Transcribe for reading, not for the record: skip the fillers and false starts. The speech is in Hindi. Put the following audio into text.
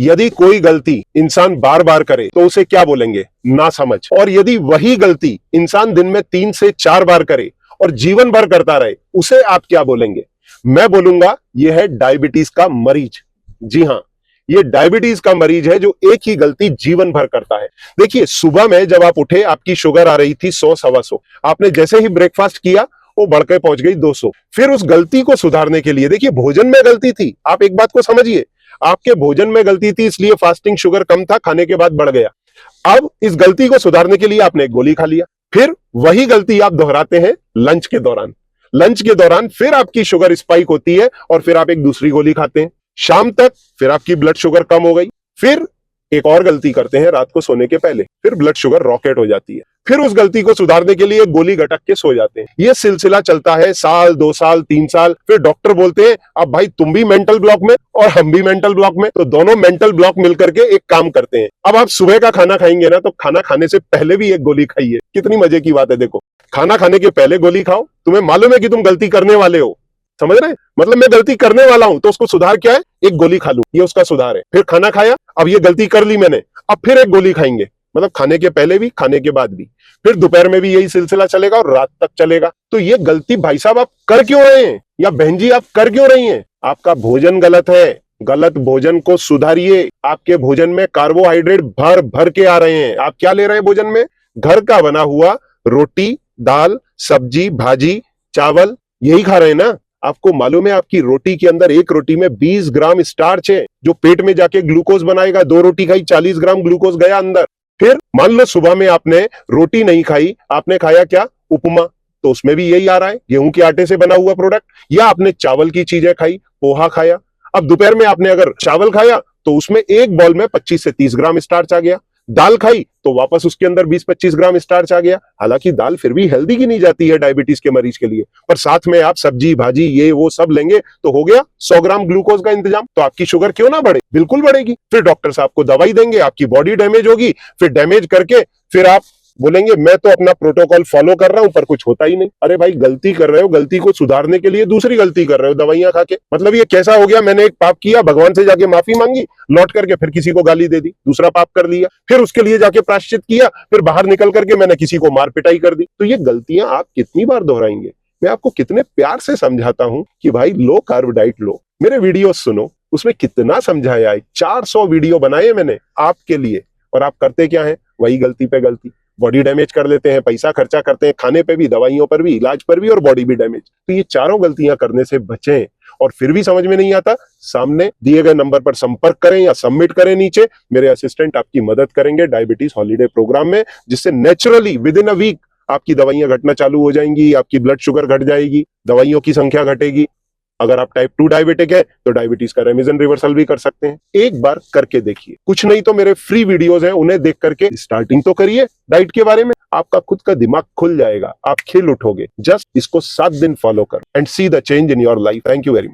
यदि कोई गलती इंसान बार बार करे तो उसे क्या बोलेंगे? ना समझ। और यदि वही गलती इंसान दिन में 3 से 4 बार करे और जीवन भर करता रहे, उसे आप क्या बोलेंगे? मैं बोलूंगा यह है डायबिटीज का मरीज। जी हां, ये डायबिटीज का मरीज है जो एक ही गलती जीवन भर करता है। देखिए, सुबह में जब आप उठे, आपकी शुगर आ रही थी 100 सवा 100। आपने जैसे ही ब्रेकफास्ट किया, वो बढ़ के पहुंच गई 200। फिर उस गलती को सुधारने के लिए, देखिए भोजन में गलती थी, आप एक बात को समझिए, आपके भोजन में गलती थी, इसलिए फास्टिंग शुगर कम था, खाने के बाद बढ़ गया। अब इस गलती को सुधारने के लिए आपने एक गोली खा लिया, फिर वही गलती आप दोहराते हैं लंच के दौरान। लंच के दौरान फिर आपकी शुगर स्पाइक होती है और फिर आप एक दूसरी गोली खाते हैं। शाम तक फिर आपकी ब्लड शुगर कम हो गई, फिर एक और गलती करते हैं रात को सोने के पहले, फिर ब्लड शुगर रॉकेट हो जाती है। फिर उस गलती को सुधारने के लिए गोली गटक के सो जाते हैं। यह सिलसिला चलता है साल, 2 साल, 3 साल। फिर डॉक्टर बोलते हैं अब भाई तुम भी मेंटल ब्लॉक में और हम भी मेंटल ब्लॉक में, तो दोनों मेंटल ब्लॉक मिलकर के एक काम करते हैं। अब आप सुबह का खाना खाएंगे ना, तो खाना खाने से पहले भी एक गोली खाइए। कितनी मजे की बात है। देखो, खाना खाने के पहले गोली खाओ, तुम्हें मालूम है कि तुम गलती करने वाले हो, समझ रहे हैं? मतलब मैं गलती करने वाला हूं, तो उसको सुधार क्या है? एक गोली खा लूं, ये उसका सुधार है। फिर खाना खाया, अब ये गलती कर ली मैंने, अब फिर एक गोली खाएंगे, मतलब खाने के पहले भी, खाने के बाद भी। फिर दोपहर में भी यही सिलसिला चलेगा और रात तक चलेगा। तो ये गलती भाई साहब आप कर क्यों रहे हैं, या बहन जी आप कर क्यों रही हैं? आपका भोजन गलत है। गलत भोजन को सुधारिए। आपके भोजन में कार्बोहाइड्रेट भर भर के आ रहे हैं। आप क्या ले रहे हैं भोजन में? घर का बना हुआ रोटी, दाल, सब्जी, भाजी, चावल, यही खा रहे हैं ना? आपको मालूम है आपकी रोटी के अंदर, एक रोटी में 20 ग्राम स्टार्च है, जो पेट में जाके ग्लूकोज बनाएगा। 2 रोटी खाई, 40 ग्राम ग्लूकोज गया अंदर। फिर मान लो सुबह में आपने रोटी नहीं खाई, आपने खाया क्या? उपमा, तो उसमें भी यही आ रहा है, गेहूं के आटे से बना हुआ प्रोडक्ट। या आपने चावल की चीजें खाई, पोहा खाया। अब दोपहर में आपने अगर चावल खाया, तो उसमें एक बॉल में 25 से 30 ग्राम स्टार्च आ गया। दाल खाई तो वापस उसके अंदर 20-25 ग्राम स्टार्च आ गया। हालांकि दाल फिर भी हेल्दी की नहीं जाती है डायबिटीज के मरीज के लिए, पर साथ में आप सब्जी, भाजी, ये वो सब लेंगे तो हो गया 100 ग्राम ग्लूकोज का इंतजाम। तो आपकी शुगर क्यों ना बढ़े? बिल्कुल बढ़ेगी। फिर डॉक्टर साहब को दवाई देंगे, आपकी बॉडी डैमेज होगी। फिर डैमेज करके फिर आप बोलेंगे मैं तो अपना प्रोटोकॉल फॉलो कर रहा हूं, पर कुछ होता ही नहीं। अरे भाई, गलती कर रहे हो, गलती को सुधारने के लिए दूसरी गलती कर रहे हो दवाइयां खा के। मतलब ये कैसा हो गया, मैंने एक पाप किया, भगवान से जाके माफी मांगी, लौट करके फिर किसी को गाली दे दी, दूसरा पाप कर लिया, फिर उसके लिए जाके प्रायश्चित किया, फिर बाहर निकल करके मैंने किसी को मार पिटाई कर दी। तो ये गलतियां आप कितनी बार दोहराएंगे? मैं आपको कितने प्यार से समझाता हूं कि भाई लो कार्ब डाइट लो, मेरे वीडियो सुनो, उसमें कितना समझाया है। 400 वीडियो बनाए मैंने आपके लिए, और आप करते क्या है? वही गलती पे गलती। बॉडी डैमेज कर लेते हैं, पैसा खर्चा करते हैं, खाने पे भी, दवाइयों पर भी, इलाज पर भी, और बॉडी भी डैमेज। तो ये चारों गलतियां करने से बचें। और फिर भी समझ में नहीं आता, सामने दिए गए नंबर पर संपर्क करें या सबमिट करें नीचे, मेरे असिस्टेंट आपकी मदद करेंगे डायबिटीज हॉलीडे प्रोग्राम में, जिससे naturally within a week आपकी दवाइयां घटना चालू हो जाएंगी, आपकी ब्लड शुगर घट जाएगी, दवाइयों की संख्या घटेगी। अगर आप टाइप 2 डायबिटिक है तो डायबिटीज का रेमिजन रिवर्सल भी कर सकते हैं। एक बार करके देखिए, कुछ नहीं तो मेरे फ्री वीडियोस हैं, उन्हें देख करके स्टार्टिंग तो करिए डाइट के बारे में। आपका खुद का दिमाग खुल जाएगा, आप खिल उठोगे। जस्ट इसको 7 दिन फॉलो कर and see the change in your life. Thank you very much.